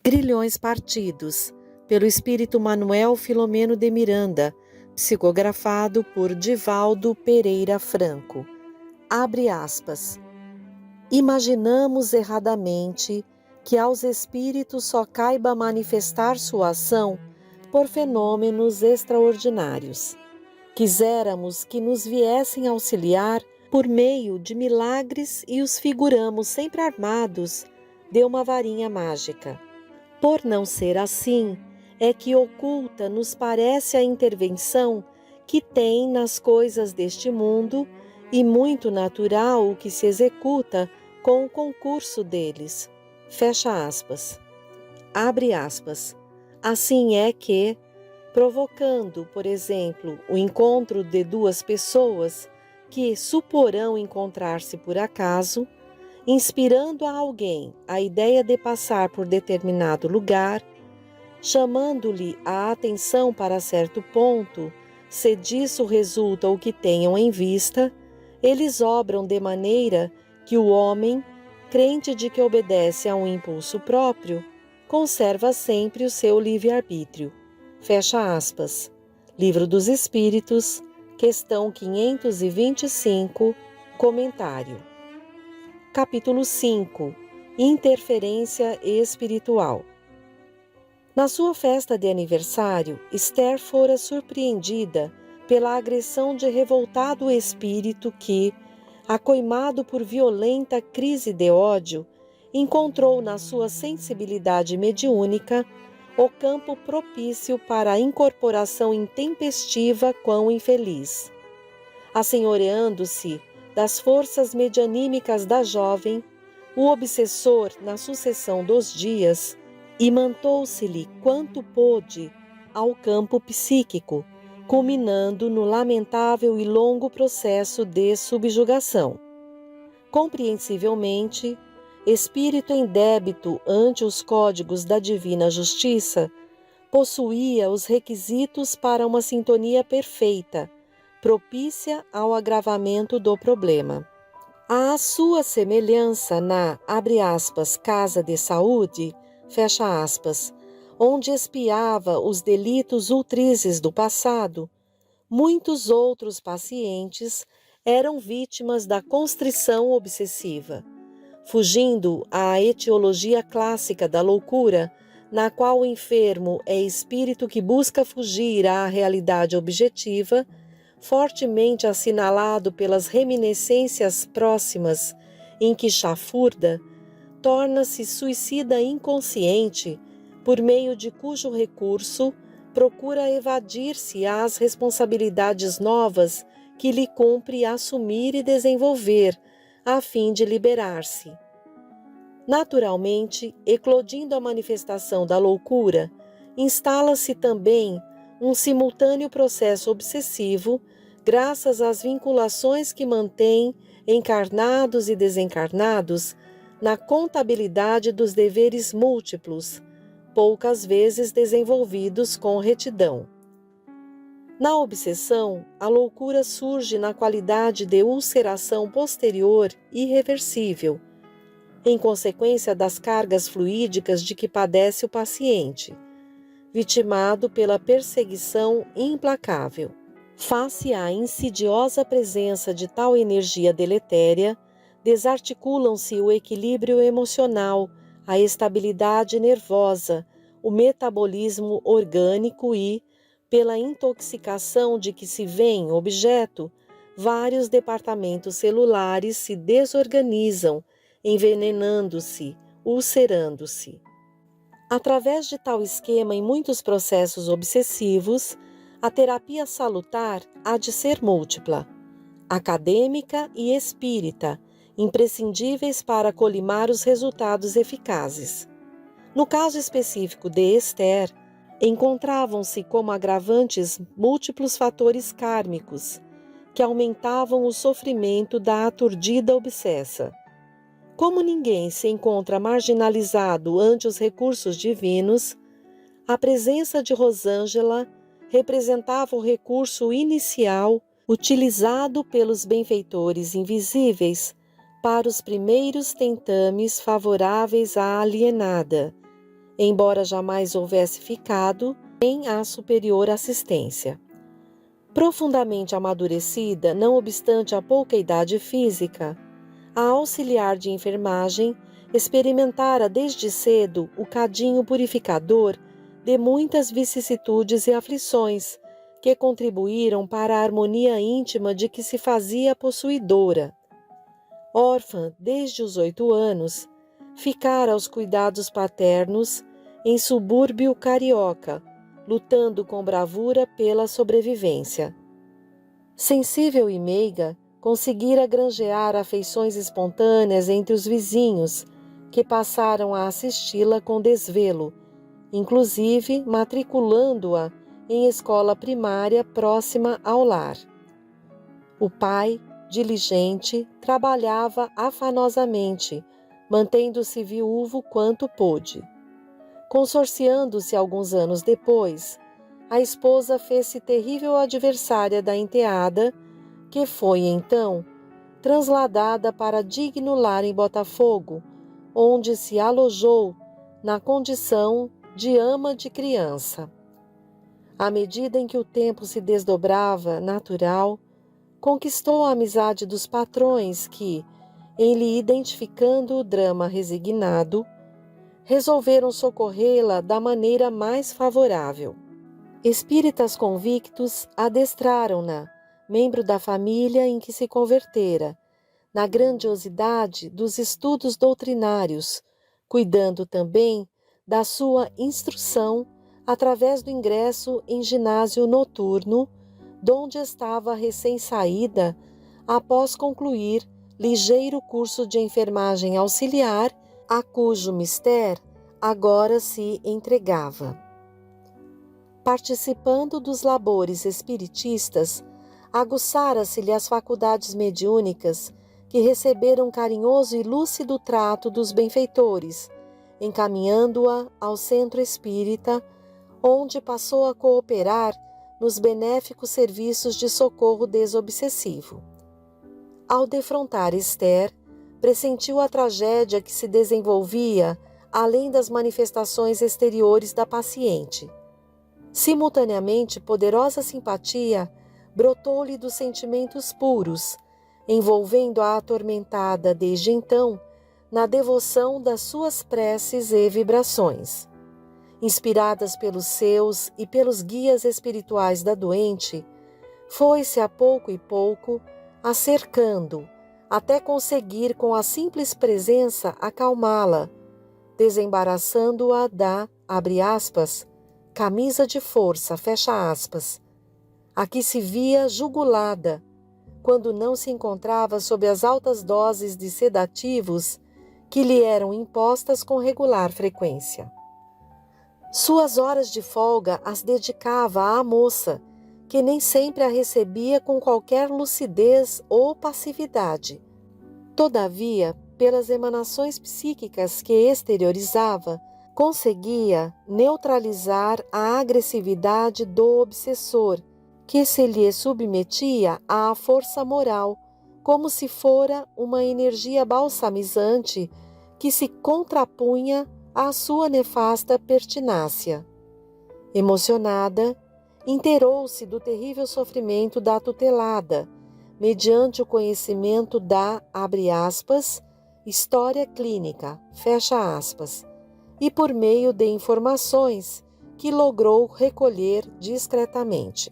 Grilhões Partidos, pelo espírito Manuel Filomeno de Miranda, psicografado por Divaldo Pereira Franco. Abre aspas. Imaginamos erradamente que aos espíritos só caiba manifestar sua ação por fenômenos extraordinários. Quiséramos que nos viessem auxiliar por meio de milagres e os figuramos sempre armados de uma varinha mágica. Por não ser assim, é que oculta nos parece a intervenção que tem nas coisas deste mundo e muito natural o que se executa com o concurso deles. Fecha aspas. Abre aspas. Assim é que, provocando, por exemplo, o encontro de duas pessoas que suporão encontrar-se por acaso, inspirando a alguém a ideia de passar por determinado lugar, chamando-lhe a atenção para certo ponto, se disso resulta o que tenham em vista, eles obram de maneira que o homem, crente de que obedece a um impulso próprio, conserva sempre o seu livre-arbítrio. Fecha aspas. Livro dos Espíritos, questão 525, comentário. Capítulo 5. Interferência espiritual. Na sua festa de aniversário, Esther fora surpreendida pela agressão de revoltado espírito que, acoimado por violenta crise de ódio, encontrou na sua sensibilidade mediúnica o campo propício para a incorporação intempestiva quão infeliz. Assenhoreando-se das forças medianímicas da jovem, o obsessor, na sucessão dos dias, imantou-se-lhe quanto pôde ao campo psíquico, culminando no lamentável e longo processo de subjugação. Compreensivelmente, espírito em débito ante os códigos da divina justiça, possuía os requisitos para uma sintonia perfeita, propícia ao agravamento do problema. À sua semelhança na, abre aspas, casa de saúde, fecha aspas, onde espiava os delitos ultrizes do passado, muitos outros pacientes eram vítimas da constrição obsessiva. Fugindo à etiologia clássica da loucura, na qual o enfermo é espírito que busca fugir à realidade objetiva, fortemente assinalado pelas reminiscências próximas em que chafurda, torna-se suicida inconsciente, por meio de cujo recurso procura evadir-se às responsabilidades novas que lhe cumpre assumir e desenvolver, a fim de liberar-se. Naturalmente, eclodindo a manifestação da loucura, instala-se também um simultâneo processo obsessivo, graças às vinculações que mantém encarnados e desencarnados na contabilidade dos deveres múltiplos, poucas vezes desenvolvidos com retidão. Na obsessão, a loucura surge na qualidade de ulceração posterior irreversível, em consequência das cargas fluídicas de que padece o paciente, vitimado pela perseguição implacável. Face à insidiosa presença de tal energia deletéria, desarticulam-se o equilíbrio emocional, a estabilidade nervosa, o metabolismo orgânico e, pela intoxicação de que se vêem objeto, vários departamentos celulares se desorganizam, envenenando-se, ulcerando-se. Através de tal esquema em muitos processos obsessivos, a terapia salutar há de ser múltipla, acadêmica e espírita, imprescindíveis para colimar os resultados eficazes. No caso específico de Esther, encontravam-se como agravantes múltiplos fatores kármicos, que aumentavam o sofrimento da aturdida obsessa. Como ninguém se encontra marginalizado ante os recursos divinos, a presença de Rosângela representava o recurso inicial utilizado pelos benfeitores invisíveis para os primeiros tentames favoráveis à alienada, embora jamais houvesse ficado em a superior assistência. Profundamente amadurecida, não obstante a pouca idade física, a auxiliar de enfermagem experimentara desde cedo o cadinho purificador de muitas vicissitudes e aflições que contribuíram para a harmonia íntima de que se fazia possuidora. Órfã desde os 8 anos, ficara aos cuidados paternos em subúrbio carioca, lutando com bravura pela sobrevivência. Sensível e meiga, conseguira granjear afeições espontâneas entre os vizinhos, que passaram a assisti-la com desvelo, inclusive matriculando-a em escola primária próxima ao lar. O pai, diligente, trabalhava afanosamente, mantendo-se viúvo quanto pôde. Consorciando-se alguns anos depois, a esposa fez-se terrível adversária da enteada, que foi, então, transladada para digno lar em Botafogo, onde se alojou na condição de ama de criança. À medida em que o tempo se desdobrava, natural, conquistou a amizade dos patrões que, em lhe identificando o drama resignado, resolveram socorrê-la da maneira mais favorável. Espíritas convictos adestraram-na, membro da família em que se convertera, na grandiosidade dos estudos doutrinários, cuidando também da sua instrução através do ingresso em ginásio noturno, donde estava recém-saída após concluir ligeiro curso de enfermagem auxiliar, a cujo mister agora se entregava. Participando dos labores espiritistas, aguçara-se-lhe as faculdades mediúnicas que receberam carinhoso e lúcido trato dos benfeitores, encaminhando-a ao centro espírita, onde passou a cooperar nos benéficos serviços de socorro desobsessivo. Ao defrontar Esther, pressentiu a tragédia que se desenvolvia além das manifestações exteriores da paciente. Simultaneamente, poderosa simpatia brotou-lhe dos sentimentos puros, envolvendo a atormentada desde então na devoção das suas preces e vibrações. Inspiradas pelos seus e pelos guias espirituais da doente, foi-se a pouco e pouco acercando, até conseguir com a simples presença acalmá-la, desembaraçando-a da, abre aspas, camisa de força, fecha aspas, a que se via jugulada, quando não se encontrava sob as altas doses de sedativos que lhe eram impostas com regular frequência. Suas horas de folga as dedicava à moça, que nem sempre a recebia com qualquer lucidez ou passividade. Todavia, pelas emanações psíquicas que exteriorizava, conseguia neutralizar a agressividade do obsessor, que se lhe submetia à força moral, como se fora uma energia balsamizante que se contrapunha à sua nefasta pertinácia. Emocionada, inteirou-se do terrível sofrimento da tutelada, mediante o conhecimento da, abre aspas, história clínica, fecha aspas, e por meio de informações que logrou recolher discretamente.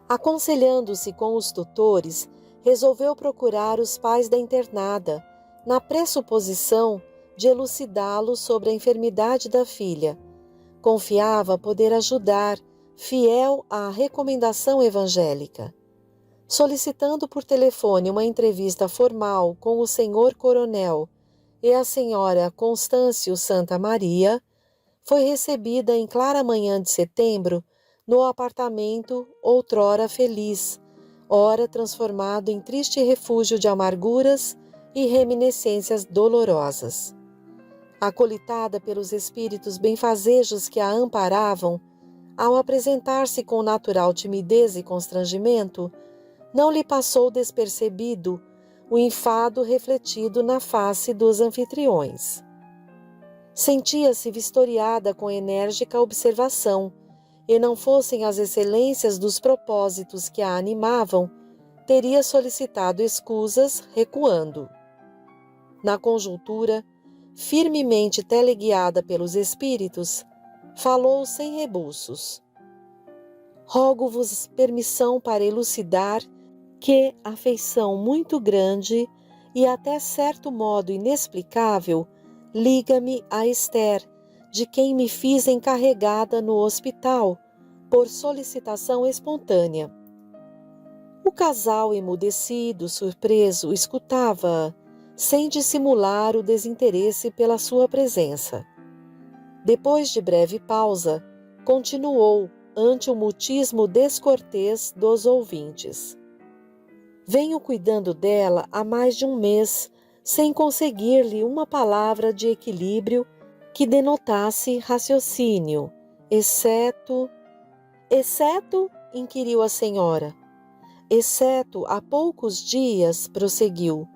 Aconselhando-se com os tutores, resolveu procurar os pais da internada, na pressuposição de elucidá-los sobre a enfermidade da filha. Confiava poder ajudar, fiel à recomendação evangélica. Solicitando por telefone uma entrevista formal com o senhor coronel e a senhora Constâncio Santa Maria, foi recebida em clara manhã de setembro no apartamento outrora feliz, ora transformado em triste refúgio de amarguras e reminiscências dolorosas. Acolitada pelos espíritos benfazejos que a amparavam, ao apresentar-se com natural timidez e constrangimento, não lhe passou despercebido o enfado refletido na face dos anfitriões. Sentia-se vistoriada com enérgica observação, e não fossem as excelências dos propósitos que a animavam, teria solicitado escusas recuando. Na conjuntura, firmemente teleguiada pelos espíritos, falou sem rebuços. Rogo-vos permissão para elucidar que afeição muito grande e até certo modo inexplicável liga-me a Esther, de quem me fiz encarregada no hospital, por solicitação espontânea. O casal emudecido, surpreso, escutava-a, sem dissimular o desinteresse pela sua presença. Depois de breve pausa, continuou ante o mutismo descortês dos ouvintes. Venho cuidando dela há mais de um mês, sem conseguir-lhe uma palavra de equilíbrio que denotasse raciocínio, exceto... Exceto? Inquiriu a senhora. Exceto há poucos dias, prosseguiu,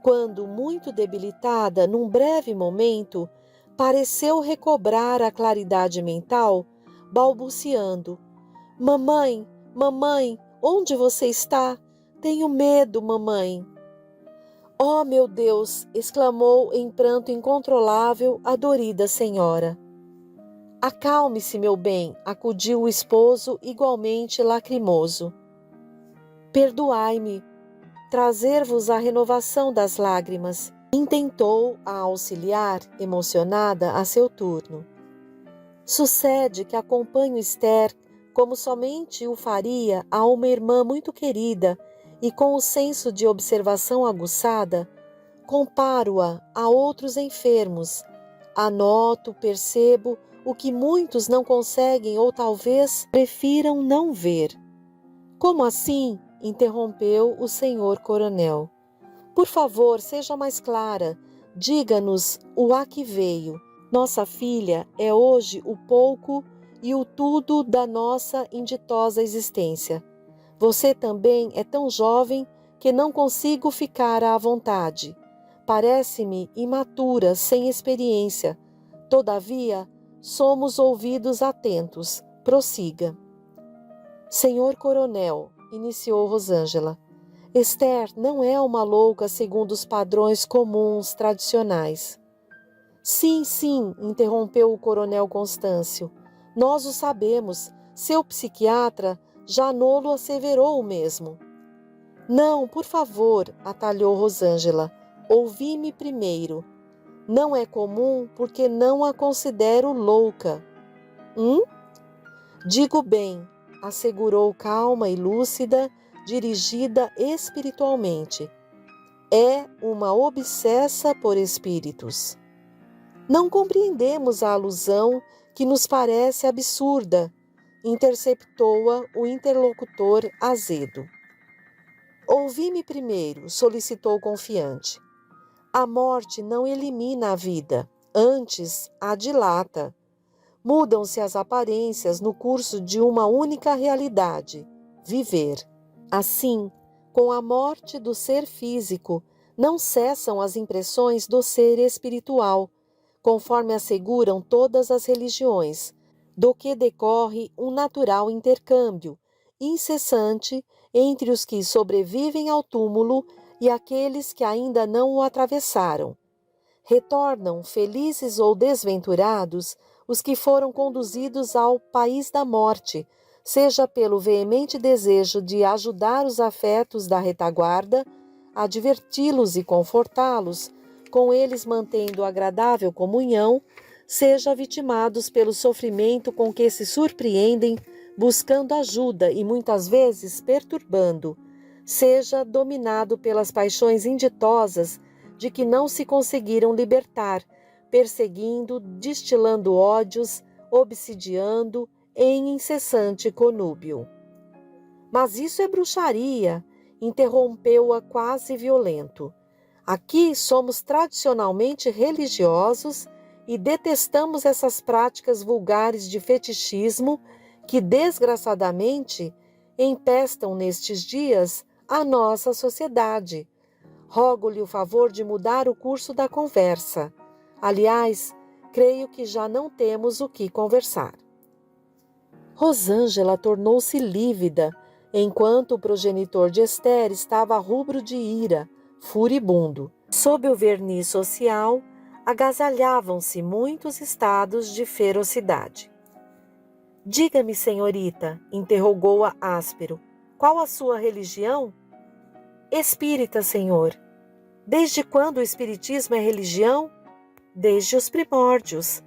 quando, muito debilitada, num breve momento, pareceu recobrar a claridade mental, balbuciando: Mamãe, mamãe, onde você está? Tenho medo, mamãe. Oh, meu Deus! Exclamou em pranto incontrolável a dorida senhora. Acalme-se, meu bem, acudiu o esposo igualmente lacrimoso. Perdoai-me, trazer-vos a renovação das lágrimas, intentou a auxiliar, emocionada a seu turno. Sucede que acompanho Esther, como somente o faria a uma irmã muito querida e com o senso de observação aguçada, comparo-a a outros enfermos, anoto, percebo o que muitos não conseguem ou talvez prefiram não ver. Como assim? Interrompeu o senhor coronel. Por favor, seja mais clara. Diga-nos o a que veio. Nossa filha é hoje o pouco e o tudo da nossa inditosa existência. Você também é tão jovem que não consigo ficar à vontade. Parece-me imatura, sem experiência. Todavia, somos ouvidos atentos. Prossiga. Senhor coronel, iniciou Rosângela, Esther não é uma louca segundo os padrões comuns, tradicionais. Sim, sim, interrompeu o coronel Constâncio. Nós o sabemos. Seu psiquiatra já nolo asseverou o mesmo. Não, por favor, atalhou Rosângela. Ouvi-me primeiro. Não é comum porque não a considero louca. Digo bem, assegurou calma e lúcida, dirigida espiritualmente. É uma obsessa por espíritos. Não compreendemos a alusão que nos parece absurda, interceptou-a o interlocutor azedo. Ouvi-me primeiro, solicitou confiante. A morte não elimina a vida, antes a dilata. Mudam-se as aparências no curso de uma única realidade, viver. Assim, com a morte do ser físico, não cessam as impressões do ser espiritual, conforme asseguram todas as religiões, do que decorre um natural intercâmbio, incessante, entre os que sobrevivem ao túmulo e aqueles que ainda não o atravessaram. Retornam, felizes ou desventurados, os que foram conduzidos ao país da morte, seja pelo veemente desejo de ajudar os afetos da retaguarda, a diverti-los e confortá-los, com eles mantendo agradável comunhão, seja vitimados pelo sofrimento com que se surpreendem, buscando ajuda e muitas vezes perturbando, seja dominado pelas paixões inditosas de que não se conseguiram libertar, perseguindo, destilando ódios, obsidiando em incessante conúbio. Mas isso é bruxaria, interrompeu-a quase violento. Aqui somos tradicionalmente religiosos e detestamos essas práticas vulgares de fetichismo que, desgraçadamente, empestam nestes dias a nossa sociedade. Rogo-lhe o favor de mudar o curso da conversa. Aliás, Creio que já não temos o que conversar. Rosângela tornou-se lívida, enquanto o progenitor de Esther estava rubro de ira, furibundo. Sob o verniz social, agasalhavam-se muitos estados de ferocidade. Diga-me, senhorita, interrogou-a áspero, qual a sua religião? Espírita, senhor. Desde quando o espiritismo é religião? Desde os primórdios.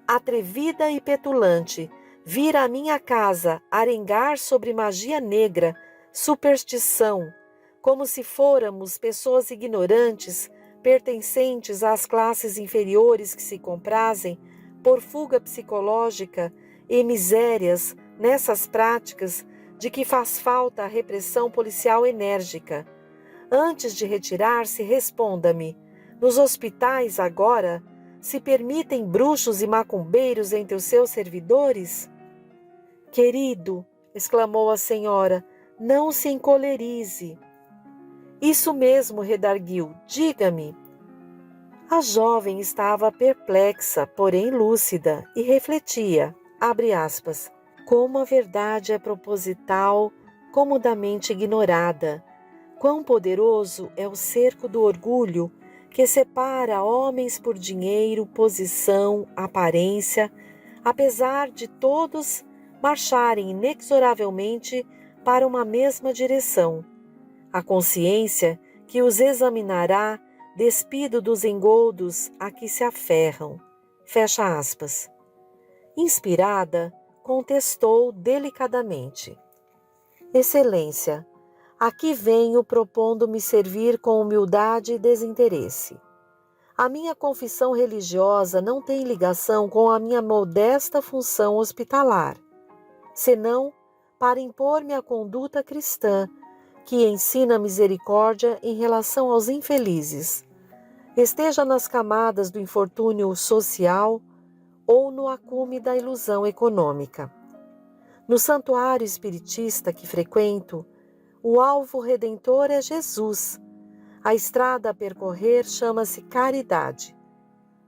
Atrevida e petulante, vir à minha casa arengar sobre magia negra, superstição, como se fôramos pessoas ignorantes, pertencentes às classes inferiores que se comprazem, por fuga psicológica e misérias nessas práticas de que faz falta a repressão policial enérgica. Antes de retirar-se, responda-me, nos hospitais agora, se permitem bruxos e macumbeiros entre os seus servidores? Querido, exclamou a senhora, não se encolerize. Isso mesmo, redarguiu, diga-me. A jovem estava perplexa, porém lúcida, e refletia, abre aspas, como a verdade é proposital, comodamente ignorada. Quão poderoso é o cerco do orgulho que separa homens por dinheiro, posição, aparência, apesar de todos marcharem inexoravelmente para uma mesma direção. A consciência que os examinará despido dos engoldos a que se aferram. Fecha aspas. Inspirada, contestou delicadamente. Excelência, aqui venho propondo-me servir com humildade e desinteresse. A minha confissão religiosa não tem ligação com a minha modesta função hospitalar, senão para impor-me a conduta cristã, que ensina misericórdia em relação aos infelizes, esteja nas camadas do infortúnio social ou no acume da ilusão econômica. No santuário espiritista que frequento, o alvo redentor é Jesus. A estrada a percorrer chama-se caridade,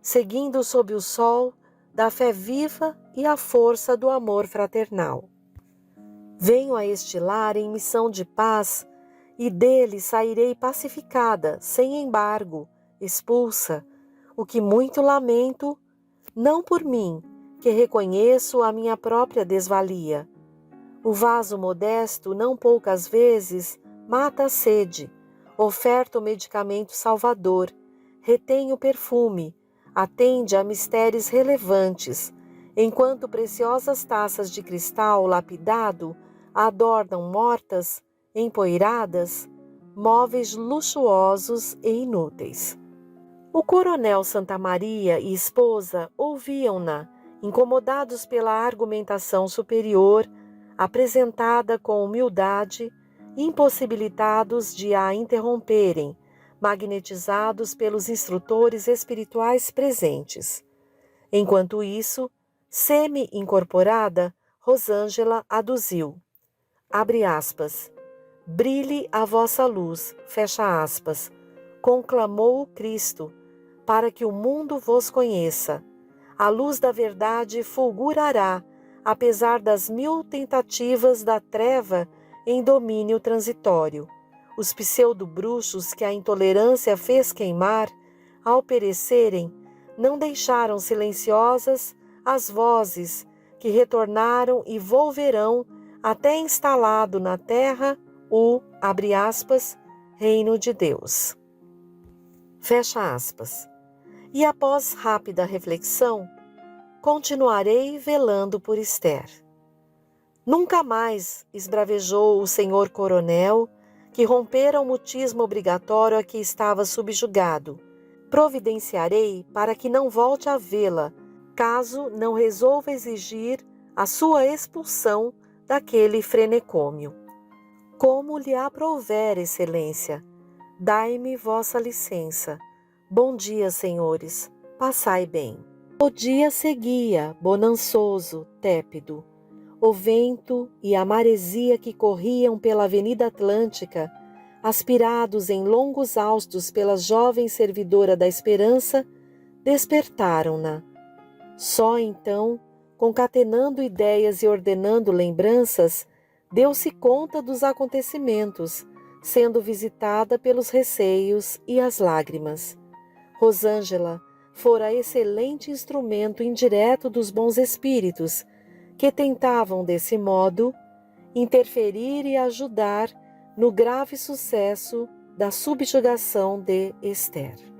seguindo sob o sol da fé viva e a força do amor fraternal. Venho a este lar em missão de paz e dele sairei pacificada, sem embargo, expulsa, o que muito lamento, não por mim, que reconheço a minha própria desvalia. O vaso modesto não poucas vezes mata a sede, oferta o medicamento salvador, retém o perfume, atende a mistérios relevantes, enquanto preciosas taças de cristal lapidado adornam mortas, empoeiradas, móveis luxuosos e inúteis. O coronel Santa Maria e esposa ouviam-na, incomodados pela argumentação superior, apresentada com humildade, impossibilitados de a interromperem, magnetizados pelos instrutores espirituais presentes. Enquanto isso, semi-incorporada, Rosângela aduziu, abre aspas, brilhe a vossa luz, fecha aspas, conclamou o Cristo, para que o mundo vos conheça. A luz da verdade fulgurará, apesar das 1000 tentativas da treva em domínio transitório. Os pseudo-bruxos que a intolerância fez queimar, ao perecerem, não deixaram silenciosas as vozes que retornaram e volverão até instalado na terra o, abre aspas, reino de Deus. Fecha aspas. E após rápida reflexão, continuarei velando por Esther. Nunca mais, esbravejou o senhor coronel, que rompera o mutismo obrigatório a que estava subjugado. Providenciarei para que não volte a vê-la, caso não resolva exigir a sua expulsão daquele frenecômio. Como lhe aprouver, excelência, dai-me vossa licença. Bom dia, senhores, passai bem. O dia seguia, bonançoso, tépido. O vento e a maresia que corriam pela Avenida Atlântica, aspirados em longos haustos pela jovem servidora da esperança, despertaram-na. Só então, concatenando ideias e ordenando lembranças, deu-se conta dos acontecimentos, sendo visitada pelos receios e as lágrimas. Rosângela fora excelente instrumento indireto dos bons espíritos, que tentavam, desse modo, interferir e ajudar no grave sucesso da subjugação de Esther.